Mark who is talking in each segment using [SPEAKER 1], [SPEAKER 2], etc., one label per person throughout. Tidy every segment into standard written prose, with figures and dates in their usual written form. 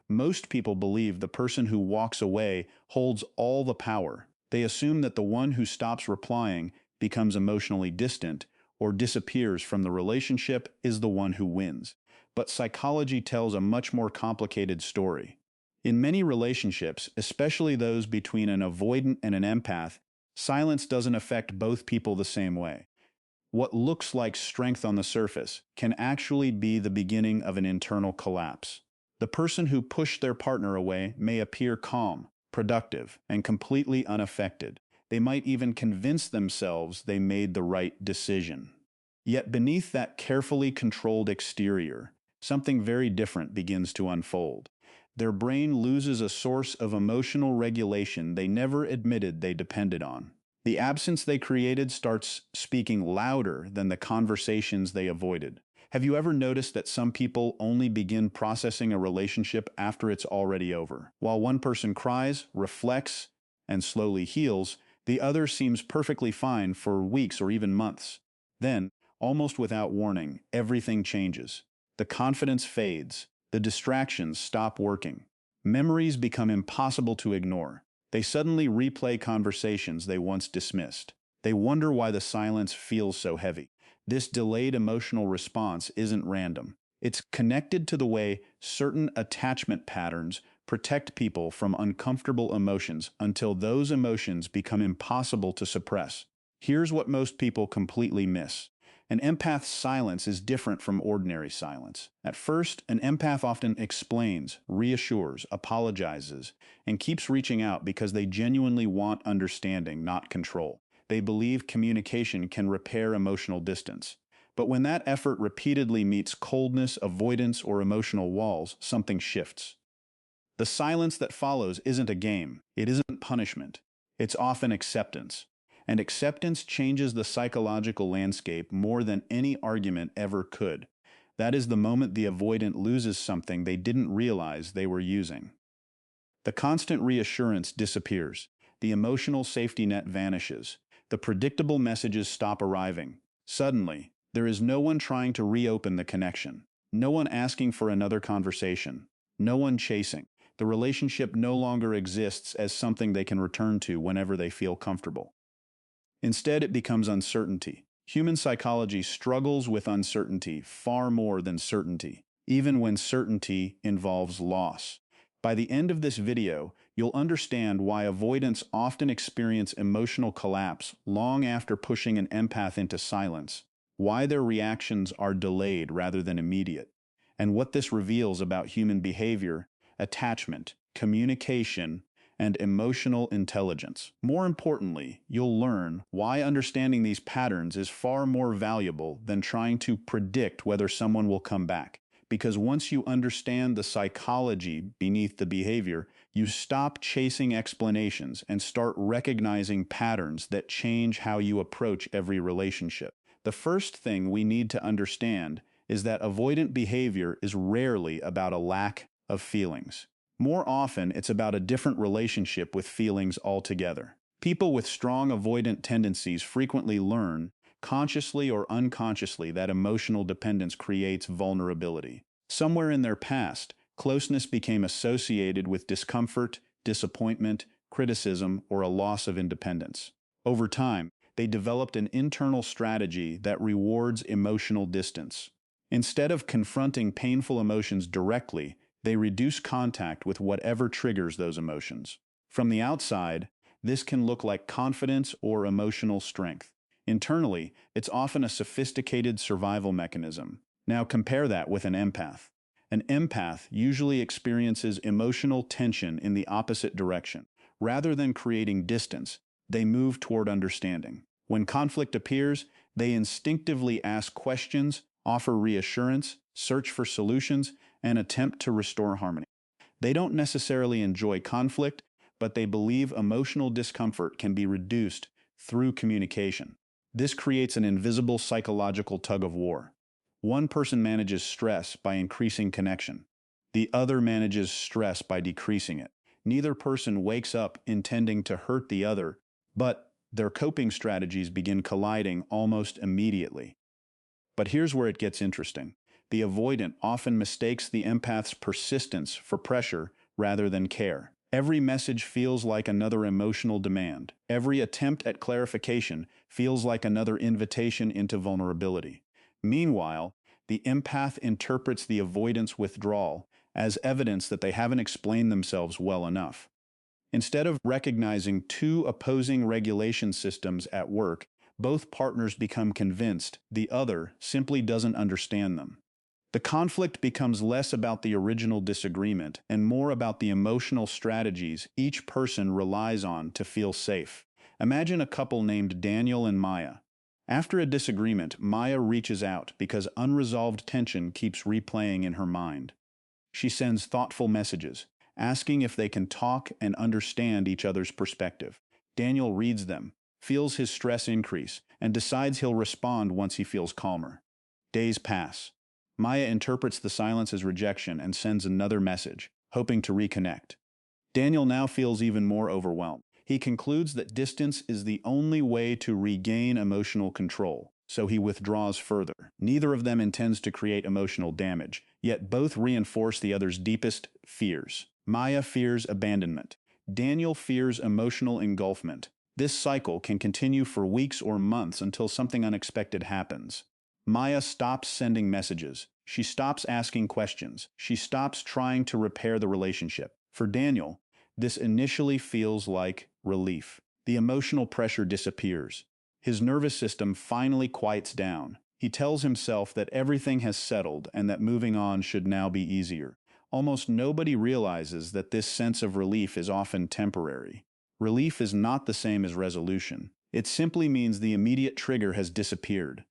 [SPEAKER 1] Most people believe the person who walks away holds all the power. They assume that the one who stops replying, becomes emotionally distant, or disappears from the relationship is the one who wins. But psychology tells a much more complicated story. In many relationships, especially those between an avoidant and an empath, silence doesn't affect both people the same way. What looks like strength on the surface can actually be the beginning of an internal collapse. The person who pushed their partner away may appear calm, productive, and completely unaffected. They might even convince themselves they made the right decision. Yet beneath that carefully controlled exterior, something very different begins to unfold. Their brain loses a source of emotional regulation they never admitted they depended on. The absence they created starts speaking louder than the conversations they avoided. Have you ever noticed that some people only begin processing a relationship after it's already over? While one person cries, reflects, and slowly heals, the other seems perfectly fine for weeks or even months. Then, almost without warning, everything changes. The confidence fades. The distractions stop working. Memories become impossible to ignore. They suddenly replay conversations they once dismissed. They wonder why the silence feels so heavy. This delayed emotional response isn't random. It's connected to the way certain attachment patterns protect people from uncomfortable emotions until those emotions become impossible to suppress. Here's what most people completely miss. An empath's silence is different from ordinary silence. At first, an empath often explains, reassures, apologizes, and keeps reaching out because they genuinely want understanding, not control. They believe communication can repair emotional distance. But when that effort repeatedly meets coldness, avoidance, or emotional walls, something shifts. The silence that follows isn't a game. It isn't punishment. It's often acceptance. And acceptance changes the psychological landscape more than any argument ever could. That is the moment the avoidant loses something they didn't realize they were using. The constant reassurance disappears. The emotional safety net vanishes. The predictable messages stop arriving. Suddenly, there is no one trying to reopen the connection. No one asking for another conversation. No one chasing. The relationship no longer exists as something they can return to whenever they feel comfortable. Instead, it becomes uncertainty. Human psychology struggles with uncertainty far more than certainty, even when certainty involves loss. By the end of this video, you'll understand why avoidants often experience emotional collapse long after pushing an empath into silence, why their reactions are delayed rather than immediate, and what this reveals about human behavior, attachment, communication, and emotional intelligence. More importantly, you'll learn why understanding these patterns is far more valuable than trying to predict whether someone will come back. Because once you understand the psychology beneath the behavior, you stop chasing explanations and start recognizing patterns that change how you approach every relationship. The first thing we need to understand is that avoidant behavior is rarely about a lack of feelings. More often, it's about a different relationship with feelings altogether. People with strong avoidant tendencies frequently learn, consciously or unconsciously, that emotional dependence creates vulnerability. Somewhere in their past, closeness became associated with discomfort, disappointment, criticism, or a loss of independence. Over time, they developed an internal strategy that rewards emotional distance. Instead of confronting painful emotions directly, they reduce contact with whatever triggers those emotions. From the outside, this can look like confidence or emotional strength. Internally, it's often a sophisticated survival mechanism. Now compare that with an empath. An empath usually experiences emotional tension in the opposite direction. Rather than creating distance, they move toward understanding. When conflict appears, they instinctively ask questions, offer reassurance, search for solutions, and attempt to restore harmony. They don't necessarily enjoy conflict, but they believe emotional discomfort can be reduced through communication. This creates an invisible psychological tug of war. One person manages stress by increasing connection. The other manages stress by decreasing it. Neither person wakes up intending to hurt the other, but their coping strategies begin colliding almost immediately. But here's where it gets interesting. The avoidant often mistakes the empath's persistence for pressure rather than care. Every message feels like another emotional demand. Every attempt at clarification feels like another invitation into vulnerability. Meanwhile, the empath interprets the avoidant's withdrawal as evidence that they haven't explained themselves well enough. Instead of recognizing two opposing regulation systems at work, both partners become convinced the other simply doesn't understand them. The conflict becomes less about the original disagreement and more about the emotional strategies each person relies on to feel safe. Imagine a couple named Daniel and Maya. After a disagreement, Maya reaches out because unresolved tension keeps replaying in her mind. She sends thoughtful messages, asking if they can talk and understand each other's perspective. Daniel reads them, feels his stress increase, and decides he'll respond once he feels calmer. Days pass. Maya interprets the silence as rejection and sends another message, hoping to reconnect. Daniel now feels even more overwhelmed. He concludes that distance is the only way to regain emotional control, so he withdraws further. Neither of them intends to create emotional damage, yet both reinforce the other's deepest fears. Maya fears abandonment. Daniel fears emotional engulfment. This cycle can continue for weeks or months until something unexpected happens. Maya stops sending messages. She stops asking questions. She stops trying to repair the relationship. For Daniel, this initially feels like relief. The emotional pressure disappears. His nervous system finally quiets down. He tells himself that everything has settled and that moving on should now be easier. Almost nobody realizes that this sense of relief is often temporary. Relief is not the same as resolution. It simply means the immediate trigger has disappeared.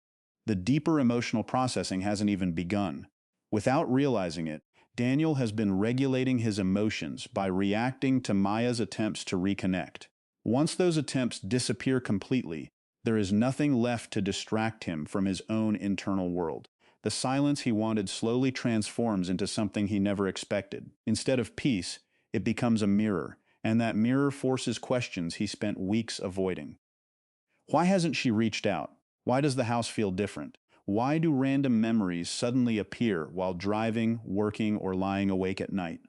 [SPEAKER 1] The deeper emotional processing hasn't even begun. Without realizing it, Daniel has been regulating his emotions by reacting to Maya's attempts to reconnect. Once those attempts disappear completely, there is nothing left to distract him from his own internal world. The silence he wanted slowly transforms into something he never expected. Instead of peace, it becomes a mirror, and that mirror forces questions he spent weeks avoiding. Why hasn't she reached out? Why does the house feel different? Why do random memories suddenly appear while driving, working, or lying awake at night?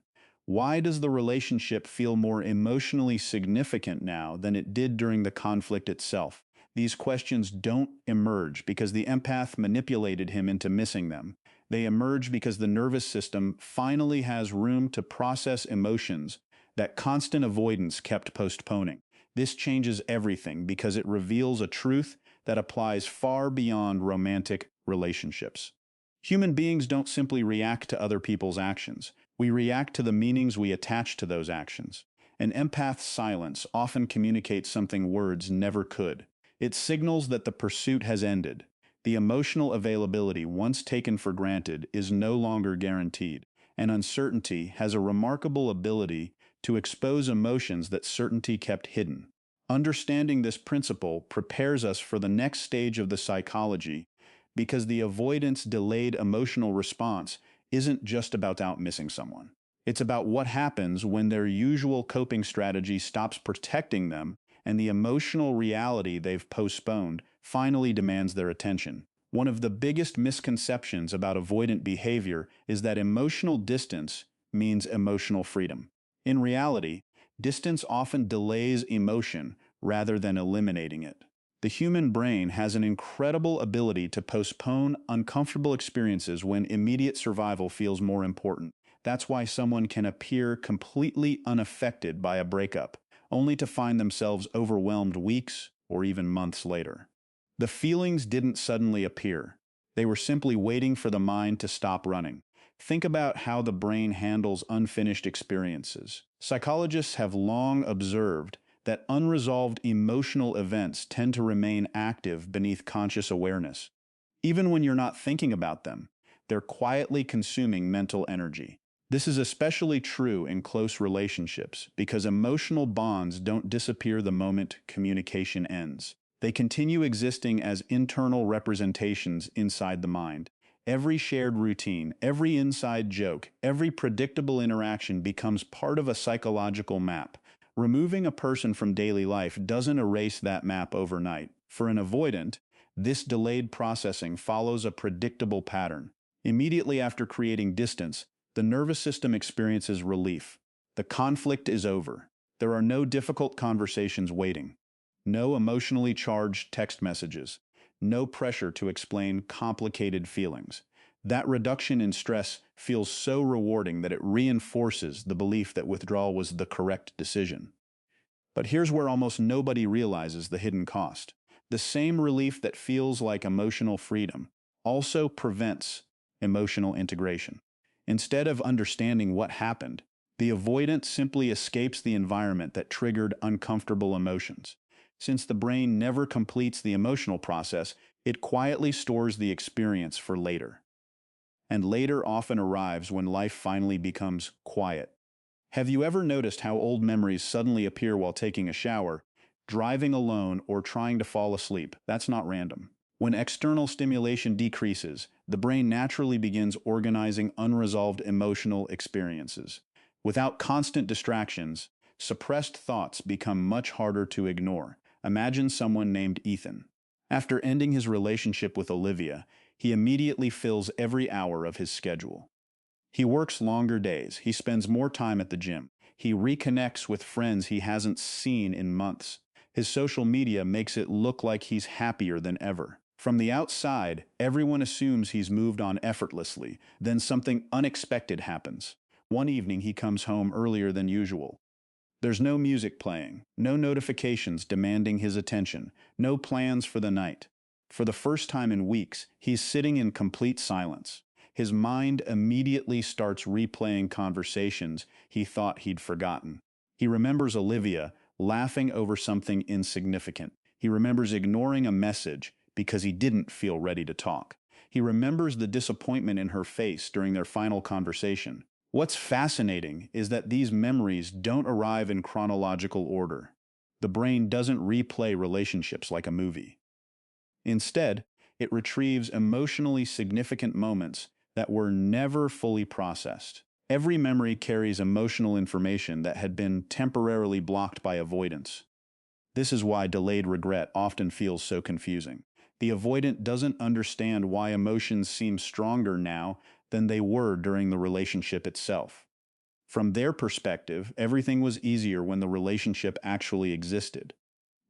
[SPEAKER 1] Why does the relationship feel more emotionally significant now than it did during the conflict itself? These questions don't emerge because the empath manipulated him into missing them. They emerge because the nervous system finally has room to process emotions that constant avoidance kept postponing. This changes everything because it reveals a truth that applies far beyond romantic relationships. Human beings don't simply react to other people's actions. We react to the meanings we attach to those actions. An empath's silence often communicates something words never could. It signals that the pursuit has ended. The emotional availability once taken for granted is no longer guaranteed, and uncertainty has a remarkable ability to expose emotions that certainty kept hidden. Understanding this principle prepares us for the next stage of the psychology because the avoidance delayed emotional response isn't just about out missing someone. It's about what happens when their usual coping strategy stops protecting them and the emotional reality they've postponed finally demands their attention. One of the biggest misconceptions about avoidant behavior is that emotional distance means emotional freedom. In reality, distance often delays emotion rather than eliminating it. The human brain has an incredible ability to postpone uncomfortable experiences when immediate survival feels more important. That's why someone can appear completely unaffected by a breakup, only to find themselves overwhelmed weeks or even months later. The feelings didn't suddenly appear. They were simply waiting for the mind to stop running. Think about how the brain handles unfinished experiences. Psychologists have long observed that unresolved emotional events tend to remain active beneath conscious awareness. Even when you're not thinking about them, they're quietly consuming mental energy. This is especially true in close relationships because emotional bonds don't disappear the moment communication ends. They continue existing as internal representations inside the mind. Every shared routine, every inside joke, every predictable interaction becomes part of a psychological map. Removing a person from daily life doesn't erase that map overnight. For an avoidant, this delayed processing follows a predictable pattern. Immediately after creating distance, the nervous system experiences relief. The conflict is over. There are no difficult conversations waiting, no emotionally charged text messages, no pressure to explain complicated feelings. That reduction in stress feels so rewarding that it reinforces the belief that withdrawal was the correct decision. But here's where almost nobody realizes the hidden cost. The same relief that feels like emotional freedom also prevents emotional integration. Instead of understanding what happened, the avoidant simply escapes the environment that triggered uncomfortable emotions. Since the brain never completes the emotional process, it quietly stores the experience for later. And later often arrives when life finally becomes quiet. Have you ever noticed how old memories suddenly appear while taking a shower, driving alone, or trying to fall asleep? That's not random. When external stimulation decreases, the brain naturally begins organizing unresolved emotional experiences. Without constant distractions, suppressed thoughts become much harder to ignore. Imagine someone named Ethan. After ending his relationship with Olivia, he immediately fills every hour of his schedule. He works longer days, he spends more time at the gym, he reconnects with friends he hasn't seen in months. His social media makes it look like he's happier than ever. From the outside, everyone assumes he's moved on effortlessly. Then something unexpected happens. One evening he comes home earlier than usual. There's no music playing, no notifications demanding his attention, no plans for the night. For the first time in weeks, he's sitting in complete silence. His mind immediately starts replaying conversations he thought he'd forgotten. He remembers Olivia laughing over something insignificant. He remembers ignoring a message because he didn't feel ready to talk. He remembers the disappointment in her face during their final conversation. What's fascinating is that these memories don't arrive in chronological order. The brain doesn't replay relationships like a movie. Instead, it retrieves emotionally significant moments that were never fully processed. Every memory carries emotional information that had been temporarily blocked by avoidance. This is why delayed regret often feels so confusing. The avoidant doesn't understand why emotions seem stronger now than they were during the relationship itself. From their perspective, everything was easier when the relationship actually existed.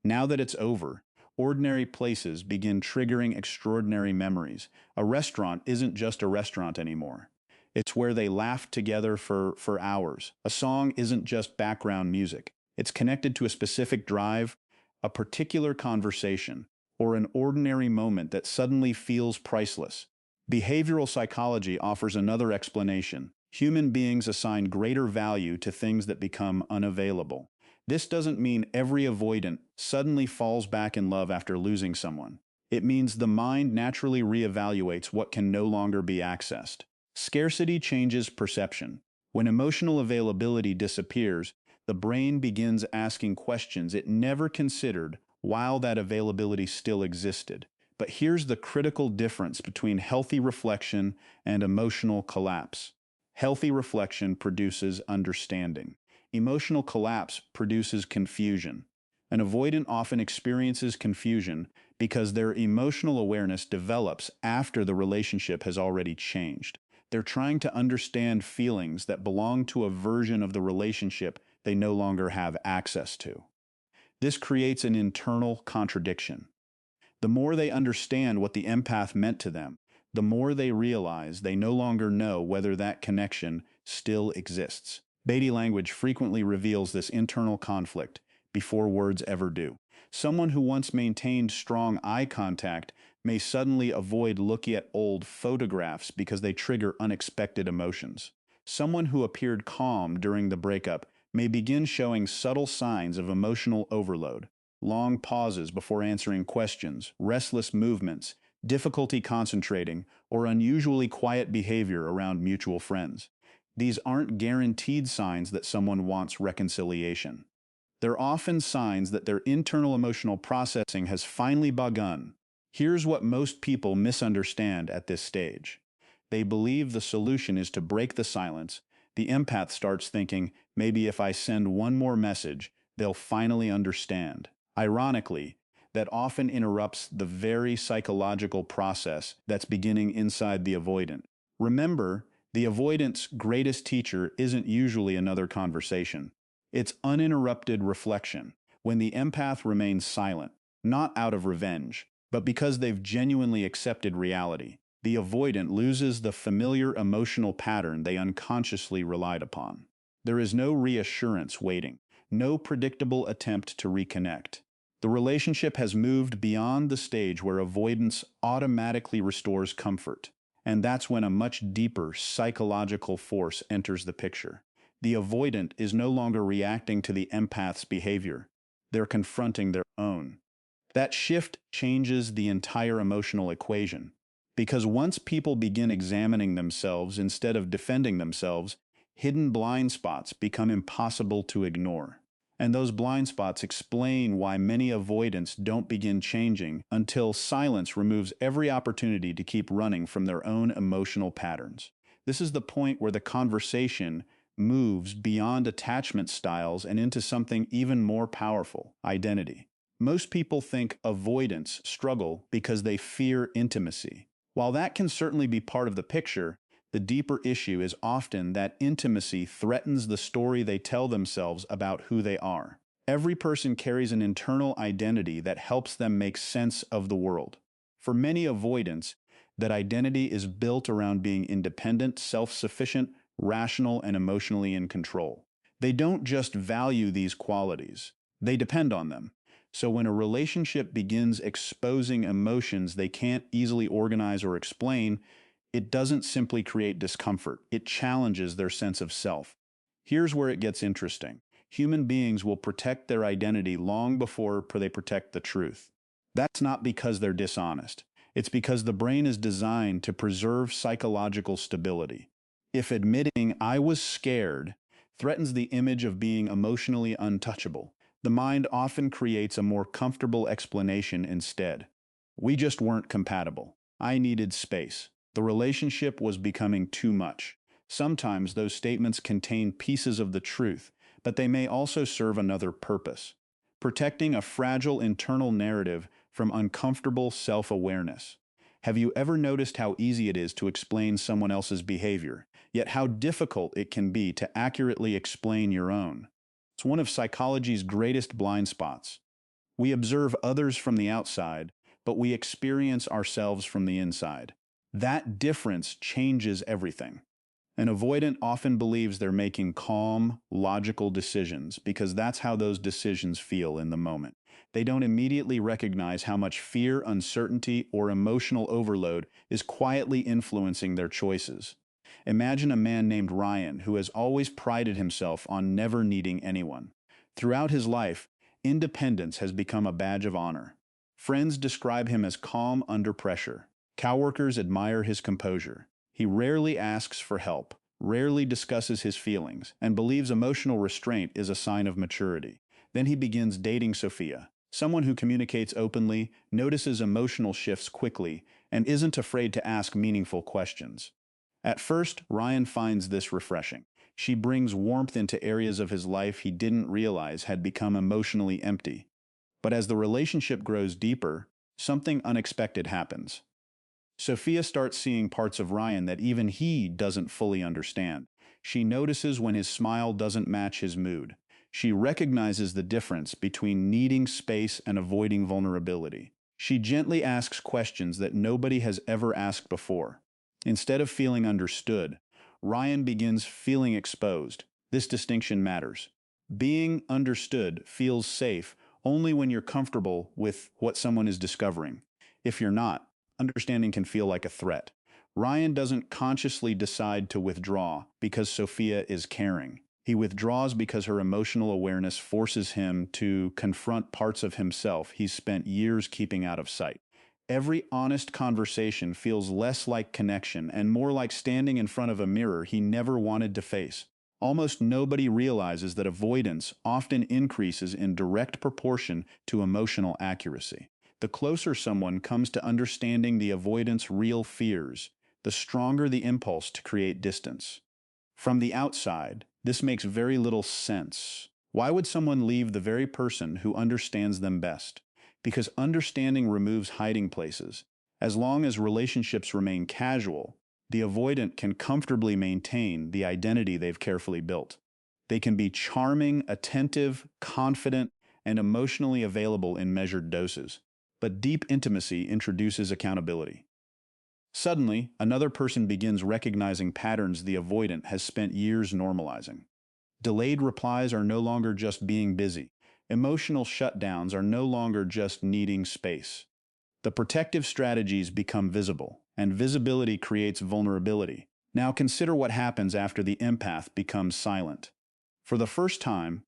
[SPEAKER 1] Now that it's over, ordinary places begin triggering extraordinary memories. A restaurant isn't just a restaurant anymore. It's where they laughed together for hours. A song isn't just background music. It's connected to a specific drive, a particular conversation, or an ordinary moment that suddenly feels priceless. Behavioral psychology offers another explanation. Human beings assign greater value to things that become unavailable. This doesn't mean every avoidant suddenly falls back in love after losing someone. It means the mind naturally reevaluates what can no longer be accessed. Scarcity changes perception. When emotional availability disappears, the brain begins asking questions it never considered while that availability still existed. But here's the critical difference between healthy reflection and emotional collapse. Healthy reflection produces understanding. Emotional collapse produces confusion. An avoidant often experiences confusion because their emotional awareness develops after the relationship has already changed. They're trying to understand feelings that belong to a version of the relationship they no longer have access to. This creates an internal contradiction. The more they understand what the empath meant to them, the more they realize they no longer know whether that connection still exists. Body language frequently reveals this internal conflict before words ever do. Someone who once maintained strong eye contact may suddenly avoid looking at old photographs because they trigger unexpected emotions. Someone who appeared calm during the breakup may begin showing subtle signs of emotional overload. Long pauses before answering questions, restless movements, difficulty concentrating, or unusually quiet behavior around mutual friends. These aren't guaranteed signs that someone wants reconciliation. They're often signs that their internal emotional processing has finally begun. Here's what most people misunderstand at this stage. They believe the solution is to break the silence. The empath starts thinking, maybe if I send one more message, they'll finally understand. Ironically, that often interrupts the very psychological process that's beginning inside the avoidant. Remember, the avoidant's greatest teacher isn't usually another conversation. It's uninterrupted reflection, when the empath remains silent, not out of revenge, but because they've genuinely accepted reality. The avoidant loses the familiar emotional pattern they unconsciously relied upon. There is no reassurance waiting, no predictable attempt to reconnect. The relationship has moved beyond the stage where avoidance automatically restores comfort, and that's when a much deeper psychological force enters the picture. The avoidant is no longer reacting to the empath's behavior. They're confronting their own. That shift changes the entire emotional equation. Because once people begin examining themselves instead of defending themselves, hidden blind spots become impossible to ignore. And those blind spots explain why many avoidants don't begin changing until silence removes every opportunity to keep running from their own emotional patterns. This is the point where the conversation moves beyond attachment styles and into something even more powerful: identity. Most people think avoidants struggle because they fear intimacy. While that can certainly be part of the picture, the deeper issue is often that intimacy threatens the story they tell themselves about who they are. Every person carries an internal identity that helps them make sense of the world. For many avoidants, that identity is built around being independent, self-sufficient, rational, and emotionally in control. They don't just value these qualities, they depend on them. So when a relationship begins exposing emotions they can't easily organize or explain, it doesn't simply create discomfort, it challenges their sense of self. Here's where it gets interesting. Human beings will protect their identity long before they protect the truth. That's not because they're dishonest. It's because the brain is designed to preserve psychological stability. If admitting "I was scared" threatens the image of being emotionally untouchable, the mind often creates a more comfortable explanation instead. "We just weren't compatible. I needed space. The relationship was becoming too much." Sometimes those statements contain pieces of the truth, but they may also serve another purpose: protecting a fragile internal narrative from uncomfortable self-awareness. Have you ever noticed how easy it is to explain someone else's behavior, yet how difficult it can be to accurately explain your own? It's one of psychology's greatest blind spots. We observe others from the outside, but we experience ourselves from the inside. That difference changes everything. An avoidant often believes they're making calm, logical decisions because that's how those decisions feel in the moment. They don't immediately recognize how much fear, uncertainty, or emotional overload is quietly influencing their choices. Imagine a man named Ryan who has always prided himself on never needing anyone. Throughout his life, independence has become a badge of honor. Friends describe him as calm under pressure. Coworkers admire his composure. He rarely asks for help, rarely discusses his feelings, and believes emotional restraint is a sign of maturity. Then he begins dating Sophia, someone who communicates openly, notices emotional shifts quickly, and isn't afraid to ask meaningful questions. At first, Ryan finds this refreshing. She brings warmth into areas of his life he didn't realize had become emotionally empty. But as the relationship grows deeper, something unexpected happens. Sophia starts seeing parts of Ryan that even he doesn't fully understand. She notices when his smile doesn't match his mood. She recognizes the difference between needing space and avoiding vulnerability. She gently asks questions that nobody has ever asked before. Instead of feeling understood, Ryan begins feeling exposed. This distinction matters. Being understood feels safe only when you're comfortable with what someone is discovering. If you're not, understanding can feel like a threat. Ryan doesn't consciously decide to withdraw because Sophia is caring. He withdraws because her emotional awareness forces him to confront parts of himself he's spent years keeping out of sight. Every honest conversation feels less like connection and more like standing in front of a mirror he never wanted to face. Almost nobody realizes that avoidance often increases in direct proportion to emotional accuracy. The closer someone comes to understanding the avoidant's real fears, the stronger the impulse to create distance. From the outside, this makes very little sense. Why would someone leave the very person who understands them best? Because understanding removes hiding places. As long as relationships remain casual, The avoidant can comfortably maintain the identity they've carefully built. They can be charming, attentive, confident, and emotionally available in measured doses. But deep intimacy introduces accountability. Suddenly, another person begins recognizing patterns the avoidant has spent years normalizing. Delayed replies are no longer just being busy. Emotional shutdowns are no longer just needing space. The protective strategies become visible, and visibility creates vulnerability. Now consider what happens after the empath becomes silent. For the first time,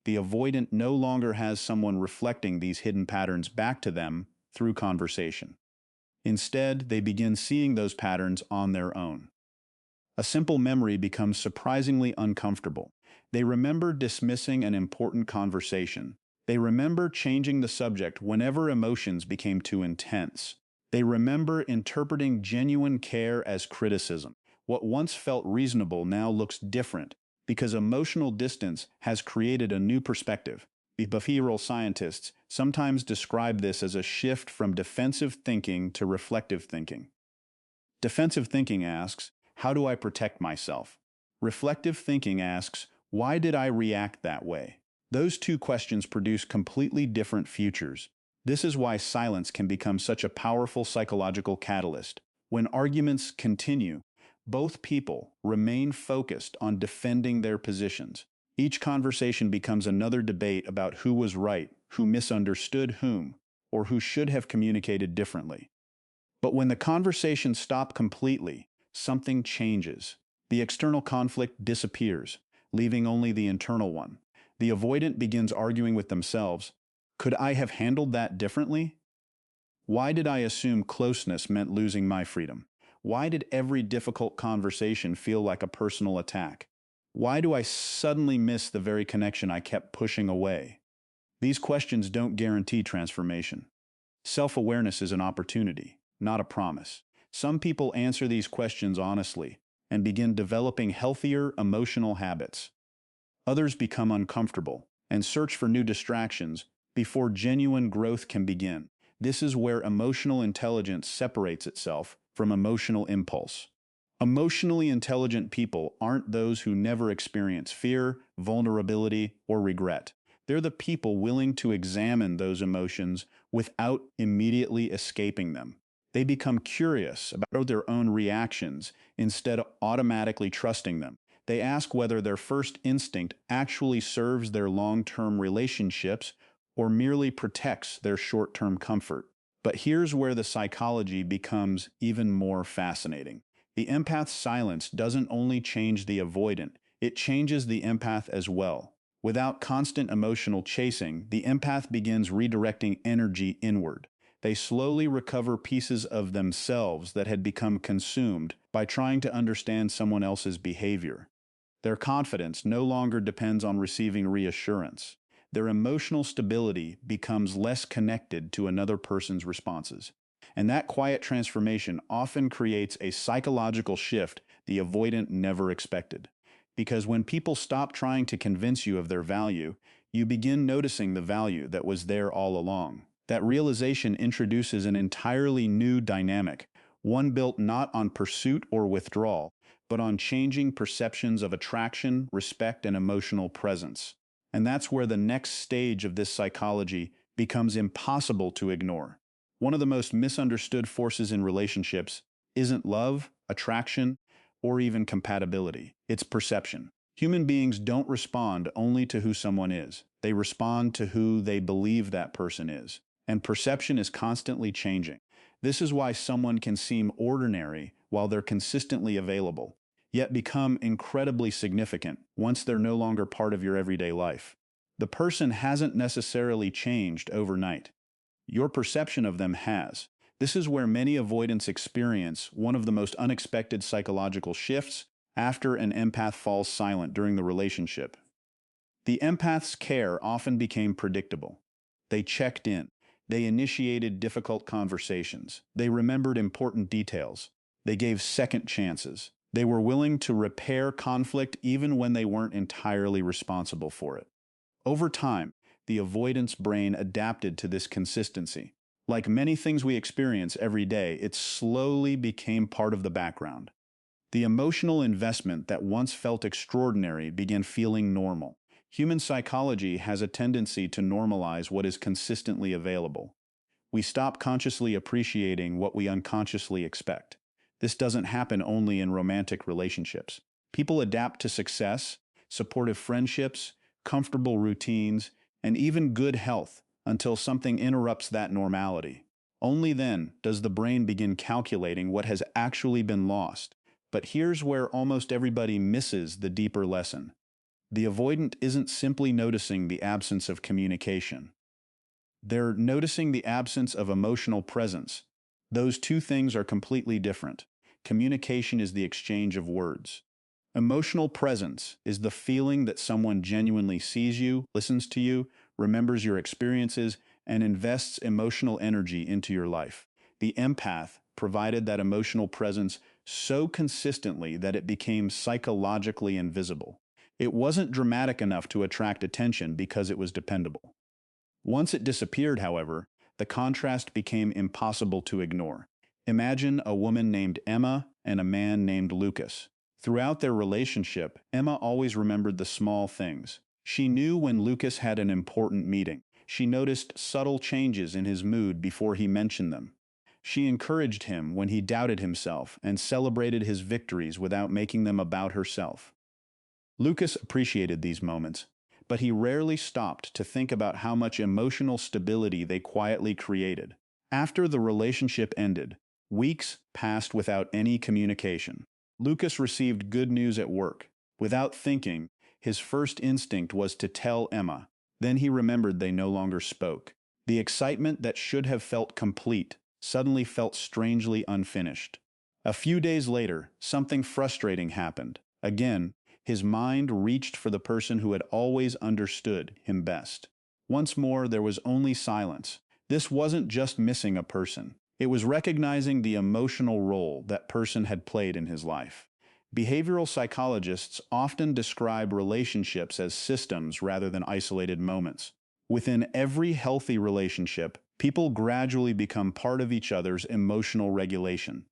[SPEAKER 1] the avoidant no longer has someone reflecting these hidden patterns back to them through conversation. Instead, they begin seeing those patterns on their own. A simple memory becomes surprisingly uncomfortable. They remember dismissing an important conversation. They remember changing the subject whenever emotions became too intense. They remember interpreting genuine care as criticism. What once felt reasonable now looks different because emotional distance has created a new perspective. Behavioral scientists sometimes describe this as a shift from defensive thinking to reflective thinking. Defensive thinking asks, how do I protect myself? Reflective thinking asks, why did I react that way? Those two questions produce completely different futures. This is why silence can become such a powerful psychological catalyst. When arguments continue, both people remain focused on defending their positions. Each conversation becomes another debate about who was right, who misunderstood whom, or who should have communicated differently. But when the conversation stops completely, something changes. The external conflict disappears, leaving only the internal one. The avoidant begins arguing with themselves. Could I have handled that differently? Why did I assume closeness meant losing my freedom? Why did every difficult conversation feel like a personal attack? Why do I suddenly miss the very connection I kept pushing away? These questions don't guarantee transformation. Self-awareness is an opportunity, not a promise. Some people answer these questions honestly and begin developing healthier emotional habits. Others become uncomfortable and search for new distractions before genuine growth can begin. This is where emotional intelligence separates itself from emotional impulse. Emotionally intelligent people aren't those who never experience fear, vulnerability, or regret. They're the people willing to examine those emotions without immediately escaping them. They become curious about their own reactions instead of automatically trusting them. They ask whether their first instinct actually serves their long-term relationships or merely protects their short-term comfort. But here's where the psychology becomes even more fascinating. The empath's silence doesn't only change the avoidant, it changes the empath as well. Without constant emotional chasing, the empath begins redirecting energy inward. They slowly recover pieces of themselves that had become consumed by trying to understand someone else's behavior. Their confidence no longer depends on receiving reassurance. Their emotional stability becomes less connected to another person's responses. And that quiet transformation often creates a psychological shift the avoidant never expected. Because when people stop trying to convince you of their value, you begin noticing the value that was there all along. That realization introduces an entirely new dynamic, one built not on pursuit or withdrawal, but on changing perceptions of attraction, respect, and emotional presence. And that's where the next stage of this psychology becomes impossible to ignore. One of the most misunderstood forces in relationships isn't love, attraction, or even compatibility. It's perception. Human beings don't respond only to who someone is. They respond to who they believe that person is. And perception is constantly changing. This is why someone can seem ordinary while they're consistently available, yet become incredibly significant once they're no longer part of your everyday life. The person hasn't necessarily changed overnight. Your perception of them has. This is where many avoidants experience one of the most unexpected psychological shifts after an empath falls silent during the relationship. The empath's care often became predictable. They checked in. They initiated difficult conversations. They remembered important details. They gave second chances. They were willing to repair conflict even when they weren't entirely responsible for it. Over time, the avoidance brain adapted to this consistency. Like many things we experience every day, it slowly became part of the background. The emotional investment that once felt extraordinary began feeling normal. Human psychology has a tendency to normalize what is consistently available. We stop consciously appreciating what we unconsciously expect. This doesn't happen only in romantic relationships. People adapt to success, supportive friendships, comfortable routines, and even good health until something interrupts that normality. Only then does the brain begin calculating what has actually been lost. But here's where almost everybody misses the deeper lesson. The avoidant isn't simply noticing the absence of communication. They're noticing the absence of emotional presence. Those two things are completely different. Communication is the exchange of words. Emotional presence is the feeling that someone genuinely sees you, listens to you, remembers your experiences, and invests emotional energy into your life. The empath provided that emotional presence so consistently that it became psychologically invisible. It wasn't dramatic enough to attract attention because it was dependable. Once it disappeared, however, the contrast became impossible to ignore. Imagine a woman named Emma and a man named Lucas. Throughout their relationship, Emma always remembered the small things. She knew when Lucas had an important meeting. She noticed subtle changes in his mood before he mentioned them. She encouraged him when he doubted himself and celebrated his victories without making them about herself. Lucas appreciated these moments, but he rarely stopped to think about how much emotional stability they quietly created. After the relationship ended, weeks passed without any communication. Lucas received good news at work. Without thinking, his first instinct was to tell Emma. Then he remembered they no longer spoke. The excitement that should have felt complete suddenly felt strangely unfinished. A few days later, something frustrating happened. Again, his mind reached for the person who had always understood him best. Once more, there was only silence. This wasn't just missing a person. It was recognizing the emotional role that person had played in his life. Behavioral psychologists often describe relationships as systems rather than isolated moments. Within every healthy relationship, people gradually become part of each other's emotional regulation.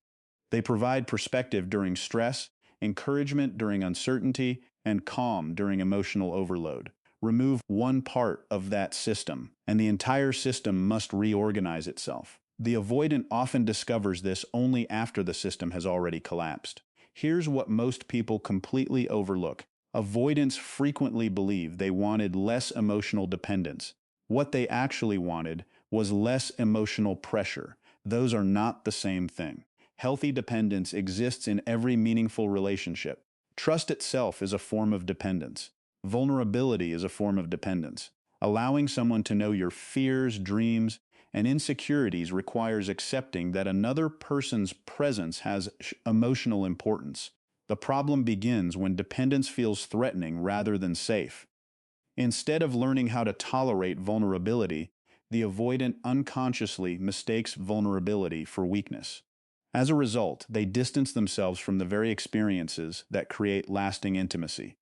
[SPEAKER 1] They provide perspective during stress, encouragement during uncertainty, and calm during emotional overload. Remove one part of that system, and the entire system must reorganize itself. The avoidant often discovers this only after the system has already collapsed. Here's what most people completely overlook. Avoidants frequently believe they wanted less emotional dependence. What they actually wanted was less emotional pressure. Those are not the same thing. Healthy dependence exists in every meaningful relationship. Trust itself is a form of dependence. Vulnerability is a form of dependence. Allowing someone to know your fears, dreams, and insecurities requires accepting that another person's presence has emotional importance. The problem begins when dependence feels threatening rather than safe. Instead of learning how to tolerate vulnerability, the avoidant unconsciously mistakes vulnerability for weakness. As a result, they distance themselves from the very experiences that create lasting intimacy.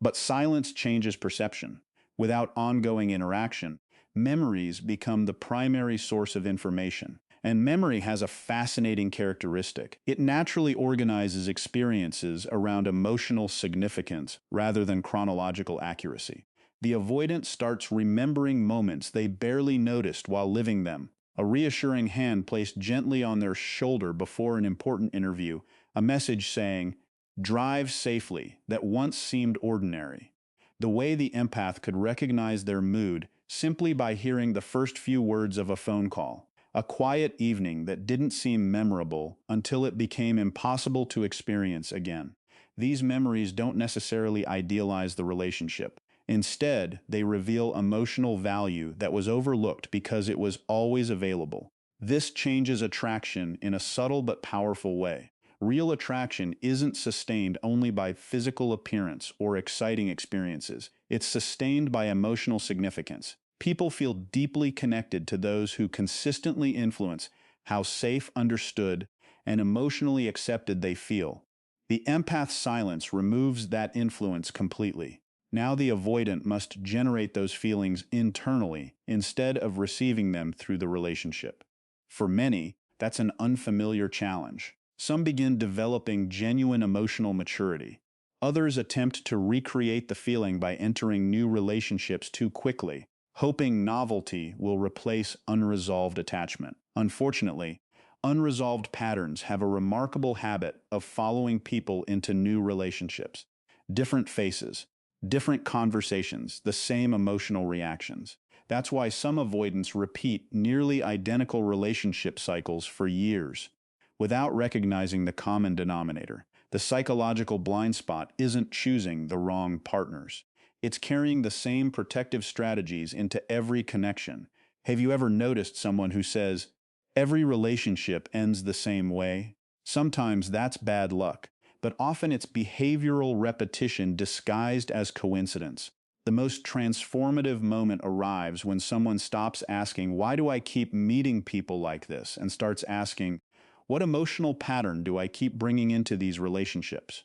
[SPEAKER 1] But silence changes perception. Without ongoing interaction, memories become the primary source of information. And memory has a fascinating characteristic. It naturally organizes experiences around emotional significance rather than chronological accuracy. The avoidant starts remembering moments they barely noticed while living them. A reassuring hand placed gently on their shoulder before an important interview, a message saying, "Drive safely," that once seemed ordinary. The way the empath could recognize their mood simply by hearing the first few words of a phone call. A quiet evening that didn't seem memorable until it became impossible to experience again. These memories don't necessarily idealize the relationship. Instead, they reveal emotional value that was overlooked because it was always available. This changes attraction in a subtle but powerful way. Real attraction isn't sustained only by physical appearance or exciting experiences. It's sustained by emotional significance. People feel deeply connected to those who consistently influence how safe, understood, and emotionally accepted they feel. The empath's silence removes that influence completely. Now the avoidant must generate those feelings internally instead of receiving them through the relationship. For many, that's an unfamiliar challenge. Some begin developing genuine emotional maturity. Others attempt to recreate the feeling by entering new relationships too quickly, hoping novelty will replace unresolved attachment. Unfortunately, unresolved patterns have a remarkable habit of following people into new relationships. Different faces, different conversations, the same emotional reactions. That's why some avoidants repeat nearly identical relationship cycles for years without recognizing the common denominator. The psychological blind spot isn't choosing the wrong partners. It's carrying the same protective strategies into every connection. Have you ever noticed someone who says, every relationship ends the same way? Sometimes that's bad luck, but often it's behavioral repetition disguised as coincidence. The most transformative moment arrives when someone stops asking, why do I keep meeting people like this? And starts asking, what emotional pattern do I keep bringing into these relationships?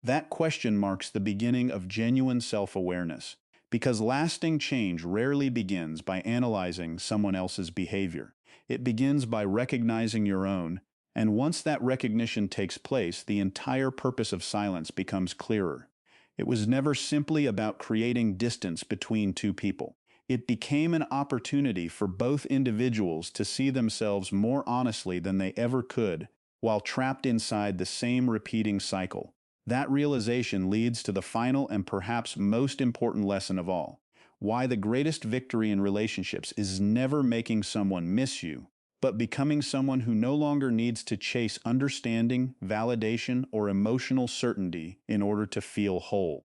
[SPEAKER 1] That question marks the beginning of genuine self-awareness, because lasting change rarely begins by analyzing someone else's behavior. It begins by recognizing your own, and once that recognition takes place, the entire purpose of silence becomes clearer. It was never simply about creating distance between two people. It became an opportunity for both individuals to see themselves more honestly than they ever could, while trapped inside the same repeating cycle. That realization leads to the final and perhaps most important lesson of all: why the greatest victory in relationships is never making someone miss you, but becoming someone who no longer needs to chase understanding, validation, or emotional certainty in order to feel whole.